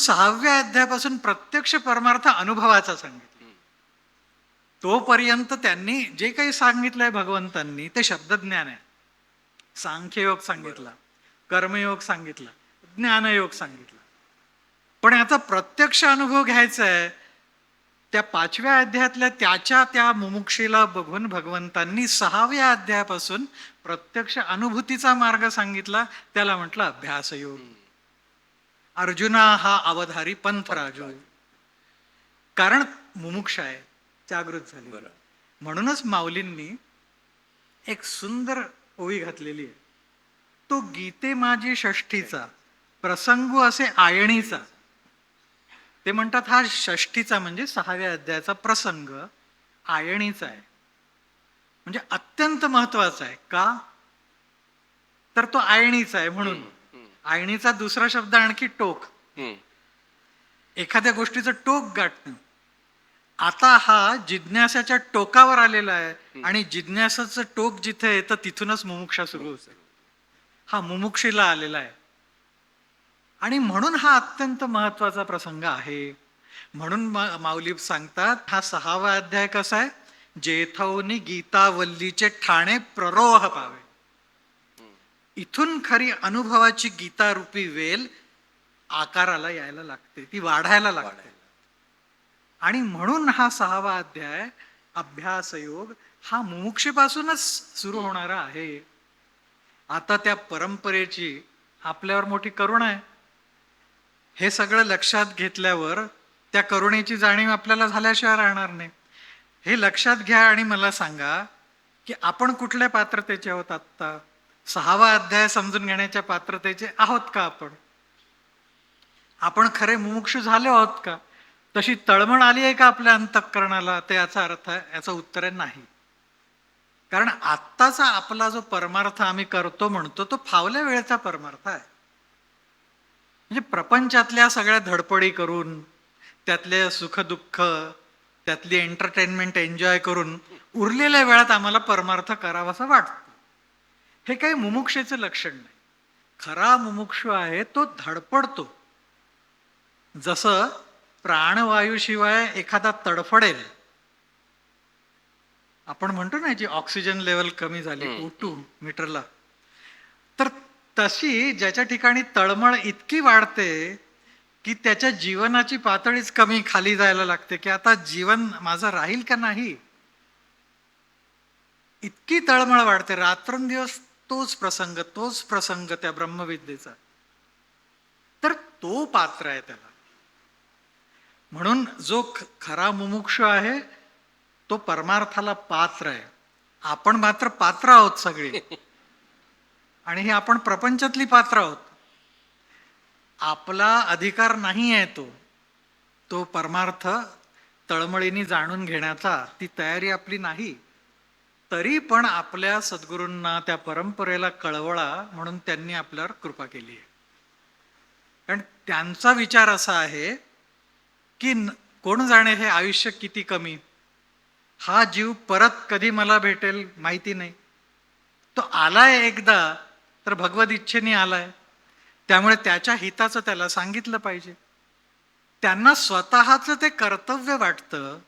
6व्या अध्यायापासून प्रत्यक्ष परमार्थ अनुभवाचा सांगितला. तोपर्यंत त्यांनी जे काही सांगितलंय भगवंतांनी ते शब्दज्ञान आहे. सांख्ययोग सांगितला, कर्मयोग सांगितला, ज्ञानयोग सांगितला. पण याचा प्रत्यक्ष अनुभव घ्यायचा आहे. त्या 5व्या अध्यायातल्या त्या मुमुक्षीला बघून भगवंतांनी 6व्या अध्यायापासून प्रत्यक्ष अनुभूतीचा मार्ग सांगितला. त्याला म्हटलं अभ्यासयोग. अर्जुना हा अवधारी पंथराजो. कारण मुमुक्ष आहे, जागृत झाली. म्हणूनच माऊलींनी एक सुंदर ओवी घातलेली आहे. तो गीते माझी षष्ठीचा प्रसंगू असे आयणीचा. ते म्हणतात हा षष्ठीचा म्हणजे 6व्या अध्यायाचा प्रसंग आयणीचा आहे, म्हणजे अत्यंत महत्वाचा आहे. का तर तो आयणीचा आहे. म्हणून आयणीचा दुसरा शब्द आणखी टोक. एखाद्या गोष्टीचं टोक गाठणं. आता हा जिज्ञासाच्या टोकावर आलेला आहे आणि जिज्ञासाचं टोक जिथे येतं तिथूनच मुमुक्षा सुरू होते. हा मुमुक्षीला आलेला आहे आणि म्हणून हा अत्यंत महत्वाचा प्रसंग आहे. म्हणून माऊली सांगतात हा 6वा अध्याय कसा आहे, जेथौनी गीतावल्लीचे ठाणे प्ररोह पावे. इथून खरी अनुभवाची गीतारूपी वेल आकाराला यायला लागते, ती वाढायला लागते. आणि म्हणून हा 6वा अध्याय अभ्यासयोग हा मुमुक्षेपासूनच सुरू होणारा आहे. आता त्या परंपरेची आपल्यावर मोठी करुणा आहे. हे सगळं लक्षात घेतल्यावर त्या करुणेची जाणीव आपल्याला झाल्याशिवाय राहणार नाही. हे लक्षात घ्या आणि मला सांगा की आपण कुठल्या पात्रतेचे आहोत. आत्ता 6वा अध्याय समजून घेण्याच्या पात्रतेचे आहोत का आपण खरे मुमुक्षु झाले आहोत का? तशी तळमळ आली आहे का आपल्या अंतःकरणाला? ते याचा अर्थ आहे, याचं उत्तर आहे नाही. कारण आत्ताचा आपला जो परमार्थ आम्ही करतो म्हणतो तो फावल्या वेळेचा परमार्थ आहे. म्हणजे प्रपंचातल्या सगळ्या धडपडी करून, त्यातले सुखदुःख, त्यातली एंटरटेनमेंट एन्जॉय करून उरलेल्या वेळात आम्हाला परमार्थ करावासा वाटतो. हे काही मुमुक्षेचं लक्षण नाही. खरा मुमुक्षु आहे तो धडपडतो. जसं प्राणवायूशिवाय एखादा तडफडेल, आपण म्हणतो ना जी ऑक्सिजन लेवल कमी झाली O2 मीटरला, तर तशी ज्याच्या ठिकाणी तळमळ इतकी वाढते की त्याच्या जीवनाची पातळीच कमी खाली जायला लागते की आता जीवन माझं राहील का नाही, इतकी तळमळ वाढते. रात्रंदिवस तोच प्रसंग त्या ब्रह्मविद्येचा. तर तो पात्र आहे त्याला. म्हणून जो खरा मुमुक्षु आहे तो परमार्थाला पात्र आहे. आपण मात्र पात्र आहोत सगळे, आणि हे आपण प्रपंचातली पात्र आहोत. आपला अधिकार नाही आहे तो परमार्थ तळमळीने जाणून घेण्याचा, ती तयारी आपली नाही. तरी पण आपल्या सद्गुरूंना, त्या परंपरेला कळवळा म्हणून त्यांनी आपल्यावर कृपा केली आहे. कारण त्यांचा विचार असा आहे की कोण जाणे हे आयुष्य किती कमी, हा जीव परत कधी मला भेटेल माहिती नाही. तो आलाय एकदा तर भगवत इच्छेने आलाय, त्यामुळे त्याच्या हिताचं त्याला सांगितलं पाहिजे. त्यांना स्वतःचं ते कर्तव्य वाटतं.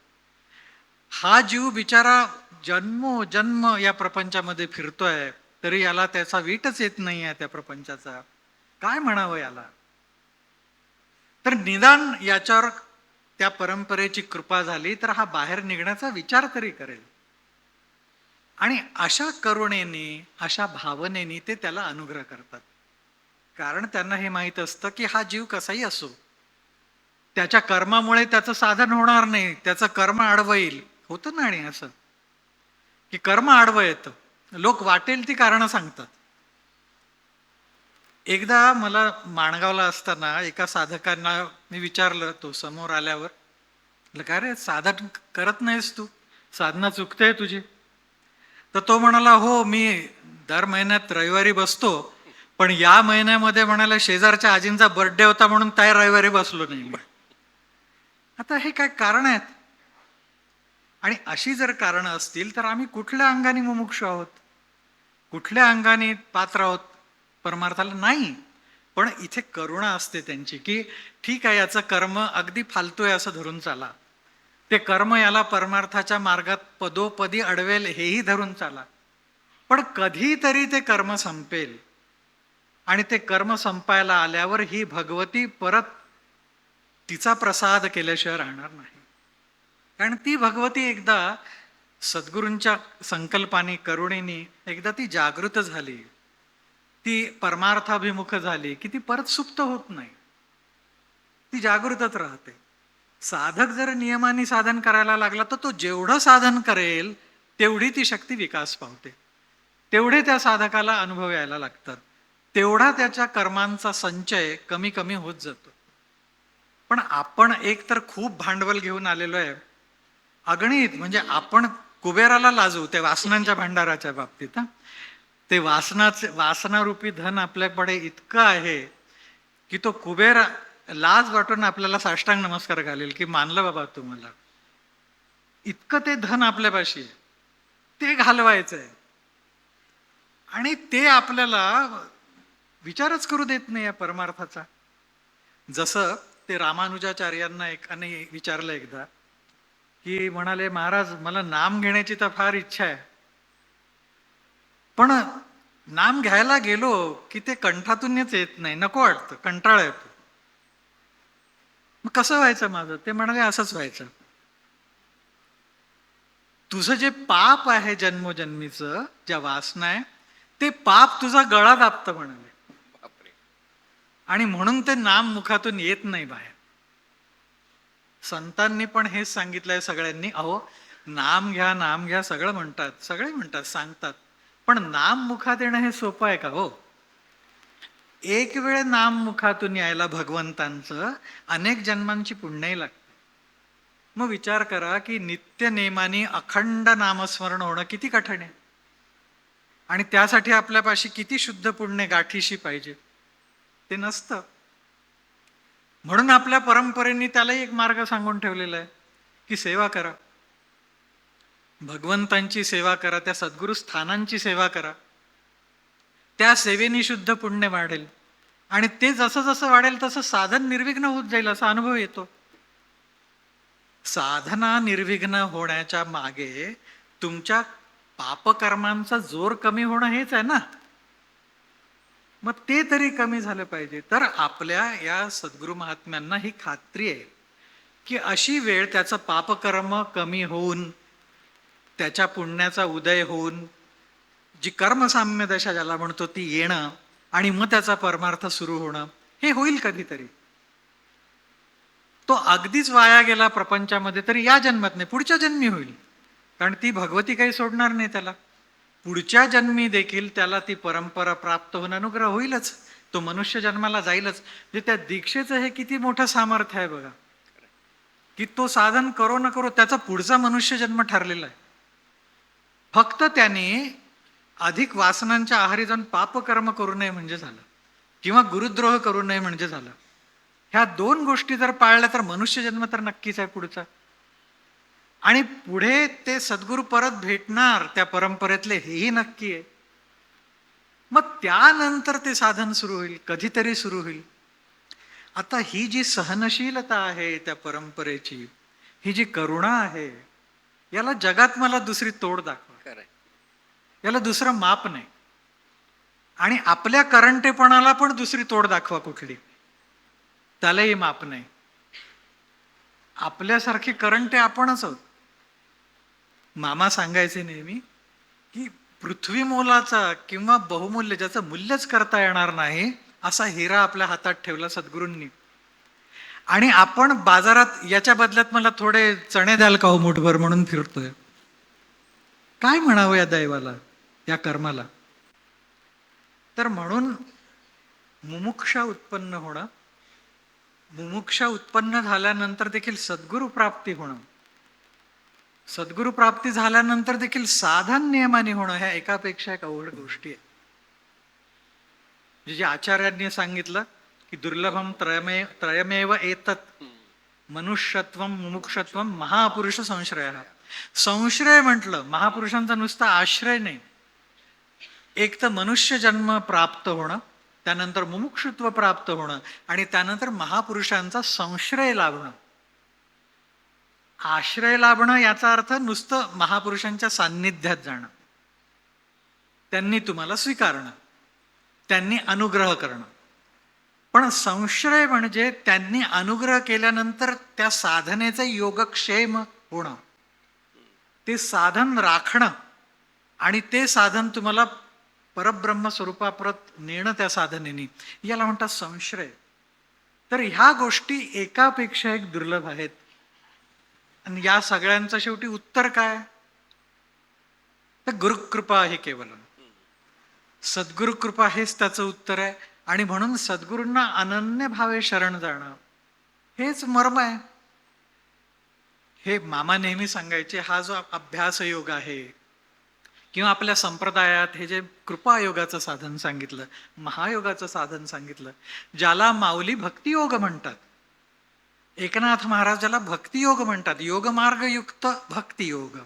हा जीव बिचारा जन्मोजन्म या प्रपंचामध्ये फिरतोय तरी याला त्याचा वीटच येत नाही आहे त्या प्रपंचाचा. काय म्हणावं याला? तर निदान याच्यावर त्या परंपरेची कृपा झाली तर हा बाहेर निघण्याचा विचार तरी करेल. आणि अशा करुणेने, अशा भावनेने ते त्याला अनुग्रह करतात. कारण त्यांना हे माहीत असतं की हा जीव कसाही असो, त्याच्या कर्मामुळे त्याचं साधन होणार नाही, त्याचं कर्म आडवं येईल. होतं ना, आणि असं की कर्म आडवं येतं. लोक वाटेल ती कारणं सांगतात. एकदा मला माणगावला असताना एका साधकांना मी विचारलं, तो समोर आल्यावर, काय रे साधन करत नाहीस तू, साधना चुकते तुझी? तर तो म्हणाला, हो मी दर महिन्यात रविवारी बसतो, पण या महिन्यामध्ये म्हणाला शेजारच्या आजींचा बर्थडे होता म्हणून त्या रविवारी बसलो नाही मी. आता हे काय कारण आहेत? आणि अशी जर कारणं असतील तर आम्ही कुठल्या अंगाने मुमुक्षु आहोत, कुठल्या अंगाने पात्र आहोत परमार्थाला? नाही. पण इथे करुणा असते त्यांची, की ठीक आहे याचं कर्म अगदी फालतू आहे असं धरून चाला, ते कर्म याला परमार्थाच्या मार्गात पदोपदी अडवेल हेही धरून चाला, पण कधीतरी ते कर्म संपेल आणि ते कर्म संपायला आल्यावर ही भगवती परत तिचा प्रसाद केल्याशिवाय राहणार नाही. कारण ती भगवती एकदा सद्गुरूंच्या संकल्पाने करुणेने एकदा ती जागृत झाली, ती परमार्थाभिमुख झाली की ती परत सुप्त होत नाही, ती जागृतच राहते. साधक जर नियमाने साधन करायला लागला तर तो जेवढं साधन करेल तेवढी ती शक्ती विकास पावते, तेवढे त्या साधकाला अनुभव यायला लागतात, तेवढा त्याच्या कर्मांचा संचय कमी कमी होत जातो. पण आपण एक तर खूप भांडवल घेऊन आलेलो आहे, अगणित, म्हणजे आपण कुबेराला लाजू त्या वासनांच्या भांडाराच्या बाबतीत. ते वासनारूपी धन आपल्याकडे इतकं आहे की तो कुबेर लाज वाटून आपल्याला साष्टांग नमस्कार घालेल की मानलं बाबा तुम्हाला, इतकं ते धन आपल्यापाशी आहे, ते घालवायचं आहे. आणि ते आपल्याला विचारच करू देत नाही या परमार्थाचा. जसं ते रामानुजाचार्यांना एकाने विचारलं एकदा, की म्हणाले महाराज मला नाम घेण्याची तर फार इच्छा आहे, पण नाम घ्यायला गेलो की ते कंठातूनच येत नाही, नको वाटतं, कंटाळा येतो. मग कसं व्हायचं माझं? ते म्हणाले असंच व्हायचं, तुझं जे पाप आहे जन्मोजन्मीचं, ज्या वासना आहे, ते पाप तुझा गळा दाबतं म्हणाले, बापरे. आणि म्हणून ते नाम मुखातून येत नाही बाहेर. संतांनी पण हेच सांगितलंय सगळ्यांनी, अहो नाम घ्या नाम घ्या सगळं म्हणतात, सगळे म्हणतात, सांगतात, पण नाम मुखात येणं हे सोपं आहे का हो? एक वेळ नाम मुखातून यायला भगवंतांचं अनेक जन्मांची पुण्यही लागते. मग विचार करा की नित्य नेमाने अखंड नामस्मरण होणं किती कठीण आहे, आणि त्यासाठी आपल्यापाशी किती शुद्ध पुण्य गाठीशी पाहिजे, ते नसतं. म्हणून आपल्या परंपरेने त्यालाही एक मार्ग सांगून ठेवलेला आहे की सेवा करा, भगवंतांची सेवा करा, त्या सद्गुरु स्थानांची सेवा करा, त्या सेवेने शुद्ध पुण्य वाढेल, आणि ते जसं जसं वाढेल तसं साधन निर्विघ्न होत जाईल असा अनुभव येतो. साधना निर्विघ्न होण्याच्या मागे तुमच्या पापकर्मांचा जोर कमी होणं हेच आहे ना. मग ते तरी कमी झालं पाहिजे. तर आपल्या या सद्गुरु महात्म्यांना ही खात्री आहे की अशी वेळ त्याचं पापकर्म कमी होऊन त्याच्या पुण्याचा उदय होऊन जी कर्मसाम्य दशा ज्याला म्हणतो ती येणं, आणि मग त्याचा परमार्थ सुरू होणं, हे होईल कधीतरी. तो अगदीच वाया गेला प्रपंचामध्ये तरी या जन्मात नाही, पुढच्या जन्मी होईल, कारण ती भगवती काही सोडणार नाही त्याला. पुढच्या जन्मी देखील त्याला ती परंपरा प्राप्त होऊन अनुग्रह होईलच, तो मनुष्य जन्माला जाईलच. म्हणजे त्या दीक्षेचं हे किती मोठं सामर्थ्य आहे बघा, की तो साधन करो न करो त्याचा पुढचा मनुष्य जन्म ठरलेला आहे. फक्त त्याने अधिक वासनांच्या आहारी जाऊन पापकर्म करू नये म्हणजे झालं, किंवा गुरुद्रोह करू नये म्हणजे झालं. ह्या दोन गोष्टी जर पाळल्या तर मनुष्य जन्म तर नक्कीच आहे पुढचा, आणि पुढे ते सद्गुरू परत भेटणार त्या परंपरेतले हेही नक्की आहे. मग त्यानंतर ते साधन सुरू होईल, कधीतरी सुरू होईल. आता ही जी सहनशीलता आहे त्या परंपरेची, ही जी करुणा आहे, याला जगात मला दुसरी तोड दाखवा, खरंय. याला दुसरं माप नाही. आणि आपल्या करंटेपणाला पण दुसरी तोड दाखवा कुठली, त्यालाही माप नाही. आपल्यासारखे करंटे आपणच आहोत. मामा सांगायचे नेहमी की पृथ्वी मोलाचा किंवा बहुमूल्य, ज्याचं मूल्यच करता येणार नाही, असा हिरा आपल्या हातात ठेवला सद्गुरूंनी, आणि आपण बाजारात याच्या बदल्यात मला थोडे चणे द्याल का हो मुठभर म्हणून फिरतोय. काय म्हणावं या दैवाला, या कर्माला. तर म्हणून मुमुक्षा उत्पन्न होणं, मुमुक्षा उत्पन्न झाल्यानंतर देखील सद्गुरु प्राप्ती होणं, सद्गुरु प्राप्ती झाल्यानंतर देखील साधन नियमाने होणं, ह्या एकापेक्षा एक अवघड गोष्टी आहेत. जे आचार्यांनी सांगितलं की दुर्लभम त्रयमेव एतत् मनुष्यत्वम मुमुक्षत्वम महापुरुष संश्रय. संश्रय म्हटलं महापुरुषांचा नुसता आश्रय नाही, एक तर मनुष्य जन्म प्राप्त होणं, त्यानंतर मुमुक्षुत्व प्राप्त होणं आणि त्यानंतर महापुरुषांचा संश्रय लाभणं. आश्रय लाभणं याचा अर्थ नुसतं महापुरुषांच्या सान्निध्यात जाणं, त्यांनी तुम्हाला स्वीकारणं, त्यांनी अनुग्रह करणं. पण संश्रय म्हणजे त्यांनी अनुग्रह केल्यानंतर त्या साधनेचा योगक्षेम होणं, ते साधन राखणं आणि ते साधन तुम्हाला परब्रह्म स्वरूपाप्रत नेणं त्या साधनेनी, याला म्हणतात संश्रय. तर ह्या गोष्टी एकापेक्षा एक दुर्लभ आहेत. आणि या सगळ्यांचं शेवटी उत्तर काय? तर गुरुकृपा आहे केवळ. सद्गुरुकृपा हेच त्याचं उत्तर आहे. आणि म्हणून सद्गुरूंना अनन्य भावे शरण जाणं हेच मर्म आहे. हे मामा नेहमी सांगायचे, हा जो अभ्यास योग आहे किंवा आपल्या संप्रदायात हे जे कृपायोगाचं साधन सांगितलं, महायोगाचं साधन सांगितलं, ज्याला माऊली भक्तियोग म्हणतात, एकनाथ महाराज ज्याला भक्तियोग म्हणतात, योगमार्गयुक्त भक्तियोग,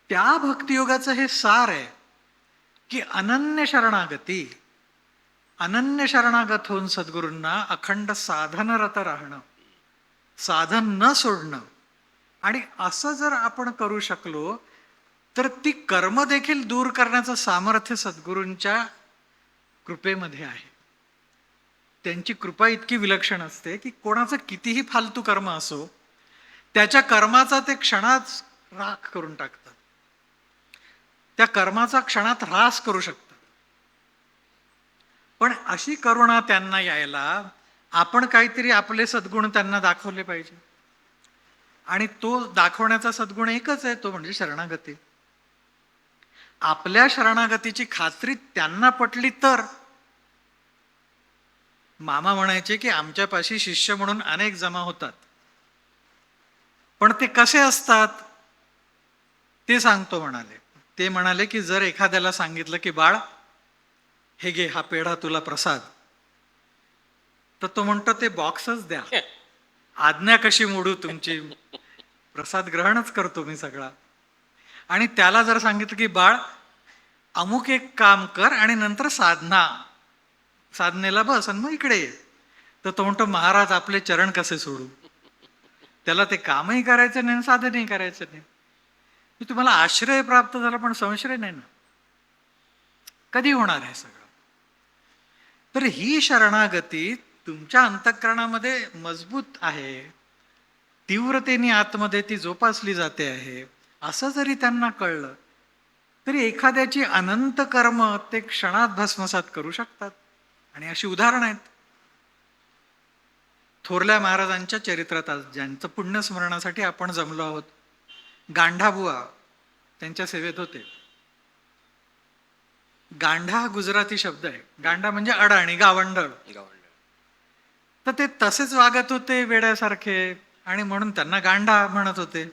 त्या भक्तियोगाचं हे सार आहे की अनन्य शरणागती, अनन्य शरणागत होऊन सद्गुरूंना अखंड साधनरत राहणं, साधन न सोडणं. आणि असं जर आपण करू शकलो तर ती कर्म देखील दूर करण्याचं सामर्थ्य सद्गुरूंच्या कृपेमध्ये आहे. त्यांची कृपा इतकी विलक्षण असते की कोणाचं कितीही फालतू कर्म असो, त्याच्या कर्माचा ते क्षणात राख करून टाकतात, त्या कर्माचा क्षणात ह्रास करू शकतात. पण अशी करुणा त्यांना यायला आपण काहीतरी आपले सद्गुण त्यांना दाखवले पाहिजे. आणि तो दाखवण्याचा सद्गुण एकच आहे, तो म्हणजे शरणागती. आपल्या शरणागतीची खात्री त्यांना पटली तर. मामा म्हणायचे की आमच्यापाशी शिष्य म्हणून अनेक जमा होतात, पण ते कसे असतात ते सांगतो म्हणाले. ते म्हणाले की जर एखाद्याला सांगितलं की बाळ हे घे, हा पेढा तुला प्रसाद, तर तो म्हणतो ते बॉक्सच द्या, आज्ञा कशी मोडू तुमची, प्रसाद ग्रहणच करतो मी सगळा. आणि त्याला जर सांगितलं की बाळ अमुक एक काम कर आणि नंतर साधनेला बस आणि मग इकडे ये, तर तो म्हणतो महाराज आपले चरण कसे सोडू. त्याला ते कामही करायचं नाही, साधनही करायचं नाही. मी तुम्हाला आश्रय प्राप्त झाला पण संश्रय नाही ना, कधी होणार आहे सगळं. तर ही शरणागती तुमच्या अंतःकरणामध्ये मजबूत आहे, तीव्रतेने आतमध्ये ती जोपासली जाते आहे, असं जरी त्यांना कळलं तरी एखाद्याची अनंत कर्म ते क्षणात भस्मसात करू शकतात. आणि अशी उदाहरणं आहेत. थोरल्या महाराजांच्या चरित्रात आज ज्यांचं पुण्यस्मरणासाठी आपण जमलो आहोत, गांधाबुवा त्यांच्या सेवेत होते. गांढा हा गुजराती शब्द आहे. गांडा म्हणजे अडाणी, गावंढळ. तर ते तसेच वागत होते वेड्यासारखे आणि म्हणून त्यांना गांडा म्हणत होते.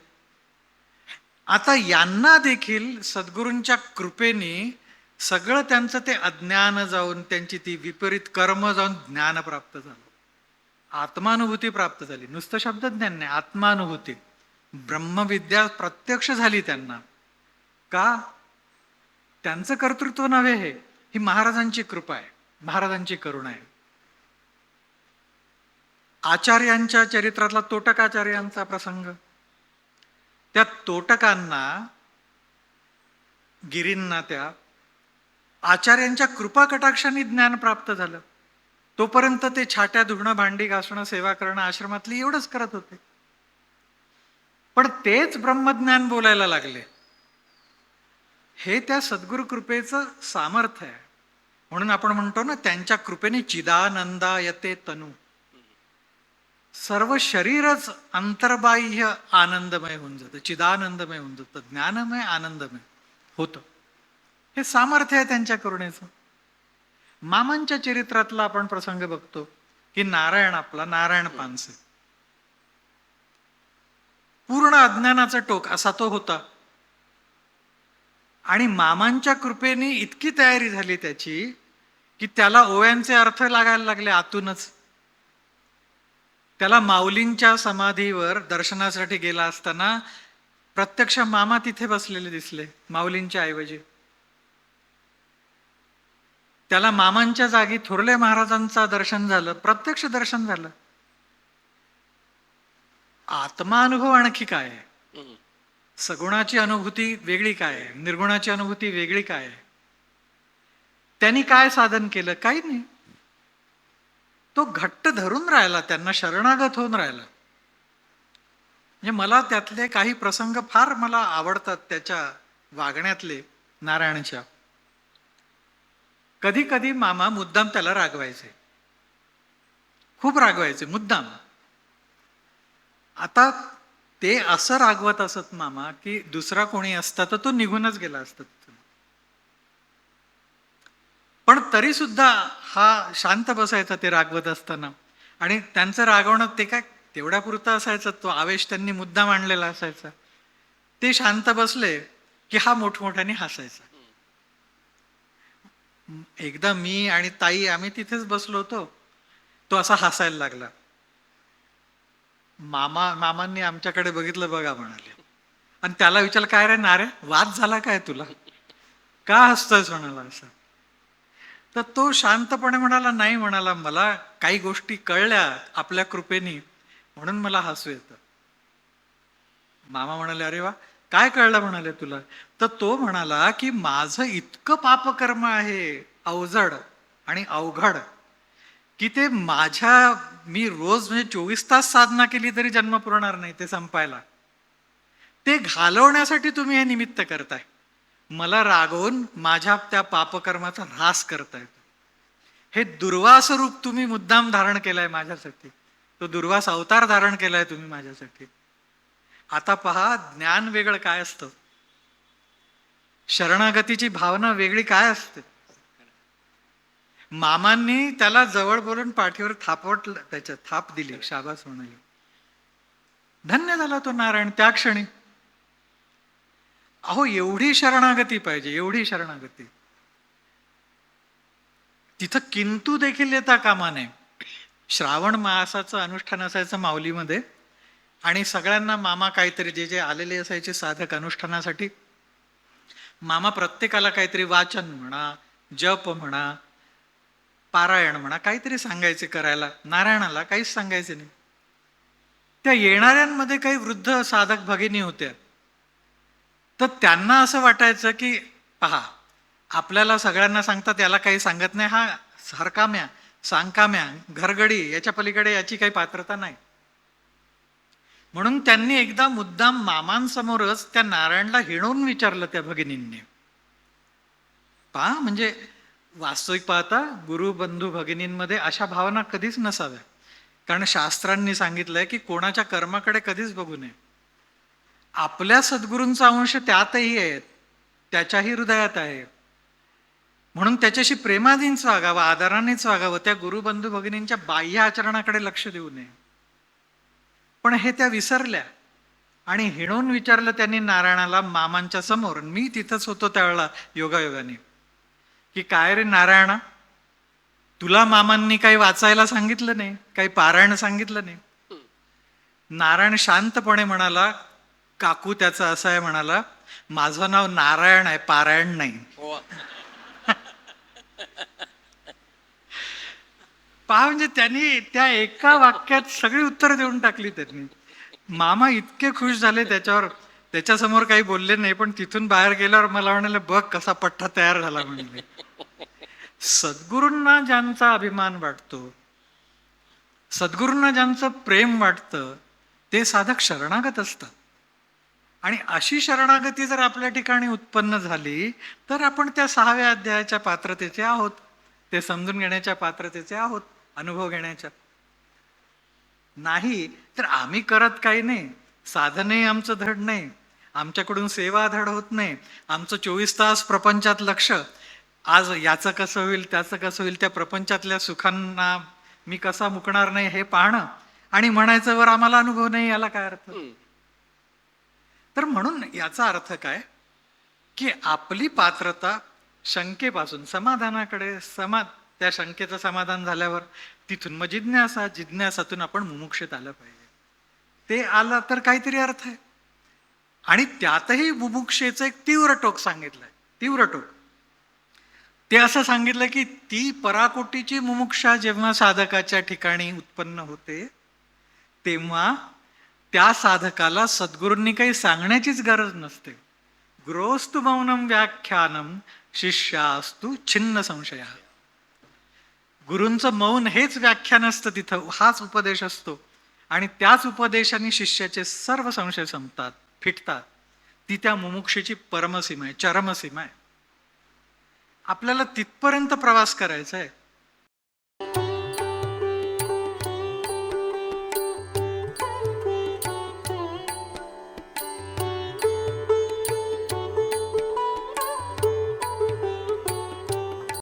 आता यांना देखील सद्गुरूंच्या कृपेने सगळं त्यांचं ते अज्ञान जाऊन, त्यांची ती विपरीत कर्म जाऊन ज्ञान प्राप्त झालं, आत्मानुभूती प्राप्त झाली. नुसतं शब्दज्ञान नाही, आत्मानुभूती, ब्रह्मविद्या प्रत्यक्ष झाली त्यांना. का? त्यांचं कर्तृत्व नव्हे, हे ही महाराजांची कृपा आहे, महाराजांची करुणा आहे. आचार्यांच्या चरित्रातला तोटकाचार्यांचा प्रसंग, त्या तोटकांना, गिरींना त्या आचार्यांच्या कृपा कटाक्षाने ज्ञान प्राप्त झालं. तोपर्यंत ते छाट्या धुणं, भांडी घासणं, सेवा करणं आश्रमातली एवढंच करत होते. पण तेच ब्रह्मज्ञान बोलायला लागले. हे त्या सद्गुरु कृपेचं सामर्थ्य आहे. म्हणून आपण म्हणतो ना, त्यांच्या कृपेने चिदानंदायते तनु, सर्व शरीरच अंतर्बाह्य आनंदमय होऊन जातं, चिदानंदमय होऊन जातं, ज्ञानमय आनंदमय होतं. हे सामर्थ्य आहे त्यांच्या करुणेचं. मामांच्या चरित्रातला आपण प्रसंग बघतो की नारायण, आपला नारायण पानसे, पूर्ण अज्ञानाचा टोक असा तो होता. आणि मामांच्या कृपेने इतकी तयारी झाली त्याची की त्याला ओव्यांचे अर्थ लागायला लागले आतूनच. त्याला माऊलींच्या समाधीवर दर्शनासाठी गेला असताना प्रत्यक्ष मामा तिथे बसलेले दिसले माऊलींच्या ऐवजी. त्याला मामांच्या जागी थोरले महाराजांचं दर्शन झालं, प्रत्यक्ष दर्शन झालं. आत्मानुभव आणखी काय आहे? हम्म. सगुणाची अनुभूती वेगळी काय आहे, निर्गुणाची अनुभूती वेगळी काय आहे. त्यांनी काय साधन केलं? काही नाही. तो घट्ट धरून राहिला, त्यांना शरणागत होऊन राहिला. म्हणजे मला त्यातले काही प्रसंग फार मला आवडतात त्याच्या वागण्यातले, नारायणच्या. कधी कधी मामा मुद्दाम त्याला रागवायचे, खूप रागवायचे मुद्दाम. आता ते असं रागवत असत मामा की दुसरा कोणी असता तर तो निघूनच गेला असता तिथून. पण तरी सुद्धा हा शांत बसायचा ते रागवत असताना. आणि त्यांचं रागवणं ते काय तेवढ्या पुरतं असायचं, तो आवेश त्यांनी मुद्दाम आणलेला असायचा. ते शांत बसले की हा मोठमोठ्याने हसायचा. एकदा मी आणि ताई आम्ही तिथेच बसलो होतो, तो असा हसायला लागला. मामांनी आमच्याकडे बघितलं, बघा म्हणाले. आणि त्याला विचारलं, काय रे नारे, वाद झाला काय तुला, का हसतोयस म्हणाला असं. तर तो शांतपणे म्हणाला, नाही म्हणाला, मला काही गोष्टी कळल्या आपल्या कृपेने म्हणून मला हसू येतं. मामा म्हणाले, अरे वा, काय कळलं म्हणाले तुला. तर तो म्हणाला की माझं इतकं पापकर्म आहे अवजड आणि अवघड की ते मी रोज म्हणजे 24 तास साधना केली तरी जन्म पुरणार नाही ते संपायला. ते घालवण्यासाठी तुम्ही हे निमित्त करताय, मला रागवून माझ्या त्या पापकर्माचा ऱ्हास करताय. हे दुर्वास रूप तुम्ही मुद्दाम धारण केलाय माझ्यासाठी, तो दुर्वास अवतार धारण केलाय तुम्ही माझ्यासाठी. आता पहा, ज्ञान वेगळं काय असतं, शरणागतीची भावना वेगळी काय असते. मामांनी त्याला जवळ बोलून पाठीवर थापवटलं, त्याच्या थाप दिली, शाबास म्हणाली. धन्य झाला तो नारायण त्या क्षणी. अहो, एवढी शरणागती पाहिजे, एवढी शरणागती. तिथं किंतु देखील येता कामा नये. श्रावण मासाचं अनुष्ठान असायचं माऊलीमध्ये, आणि सगळ्यांना मामा काहीतरी, जे जे आलेले असायचे साधक अनुष्ठानासाठी, मामा प्रत्येकाला काहीतरी वाचन म्हणा, जप म्हणा, पारायण म्हणा, काहीतरी सांगायचे करायला. नारायणाला काहीच सांगायचे नाही. त्या येणाऱ्यांमध्ये काही वृद्ध साधक भगिनी होत्या. तर त्यांना असं वाटायचं की पहा, आपल्याला सगळ्यांना सांगतात, याला काही सांगत नाही, हा हरकाम्या, सांगकाम्या, घरगडी, याच्या पलीकडे याची काही पात्रता नाही. म्हणून त्यांनी एकदा मुद्दाम मामांसमोरच त्या नारायणला हिणवून विचारलं त्या भगिनींनी. पहा, म्हणजे वास्तविक पाहता गुरु बंधू भगिनींमध्ये अशा भावना कधीच नसाव्या. कारण शास्त्रांनी सांगितलंय की कोणाच्या कर्माकडे कधीच बघू नये. आपल्या सद्गुरूंचा अंश त्यातही आहे, त्याच्याही हृदयात आहे. म्हणून त्याच्याशी प्रेमाधीनच वागावं, आदरानेच वागावं. त्या गुरुबंधू भगिनींच्या बाह्य आचरणाकडे लक्ष देऊ नये. पण हे त्या विसरल्या आणि हिणवून विचारलं त्यांनी नारायणाला मामांच्या समोर. मी तिथंच होतो त्यावेळेला योगायोगाने, की काय रे नारायणा, तुला मामांनी काही वाचायला सांगितलं नाही, काही पारायण सांगितलं नाही. नारायण शांतपणे म्हणाला, काकू त्याचं असं आहे म्हणाला, माझं नाव नारायण आहे, पारायण नाही. पहा, म्हणजे त्यांनी त्या एका वाक्यात सगळी उत्तर देऊन टाकली त्यांनी. मामा इतके खुश झाले त्याच्यावर, त्याच्यासमोर काही बोलले नाही, पण तिथून बाहेर गेल्यावर मला म्हणाले, बघ कसा पठ्ठा तयार झाला म्हणले. सद्गुरूंना ज्यांचा अभिमान वाटतो, सद्गुरूंना ज्यांचं प्रेम वाटतं, ते साधक शरणागत असतात. आणि अशी शरणागती जर आपल्या ठिकाणी उत्पन्न झाली तर आपण त्या 6व्या अध्यायाच्या पात्रतेचे आहोत, ते समजून घेण्याच्या पात्रतेचे आहोत, अनुभव घेण्याच्या. नाही तर आम्ही करत काही नाही, साधनही आमचं धड नाही, आमच्याकडून सेवा धड होत नाही, आमचं 24 तास प्रपंचात लक्ष, आज याचं कसं होईल, त्याचं कसं होईल, त्या प्रपंचातल्या सुखांना मी कसा मुकणार नाही हे पाहणं, आणि म्हणायचं वर आम्हाला अनुभव नाही, याला काय अर्थ. तर म्हणून याचा अर्थ काय की आपली पात्रता शंकेपासून समाधानाकडे, त्या शंकेचं समाधान झाल्यावर तिथून मग जिज्ञासा, जिज्ञासातून आपण मुमुक्षेत आलं पाहिजे. ते आलं तर काहीतरी अर्थ आहे. आणि त्यातही मुमुक्षेचं एक तीव्र टोक सांगितलंय, तीव्र टोक. ते असं सांगितलं की ती पराकोटीची मुमुक्षा जेव्हा साधकाच्या ठिकाणी उत्पन्न होते, तेव्हा त्या साधकाला सद्गुरूंनी काही सांगण्याचीच गरज नसते. गुरोस्तु मौनम व्याख्यानम शिष्यास्तु छिन्न संशया. गुरूंचं मौन हेच व्याख्यान असतं, तिथं हाच उपदेश असतो आणि त्याच उपदेशाने शिष्याचे सर्व संशय संपतात, फिटतात. ती त्या मुमुक्षेची परमसीमा आहे, चरमसीमा आहे. आपल्याला तिथपर्यंत प्रवास करायचा आहे.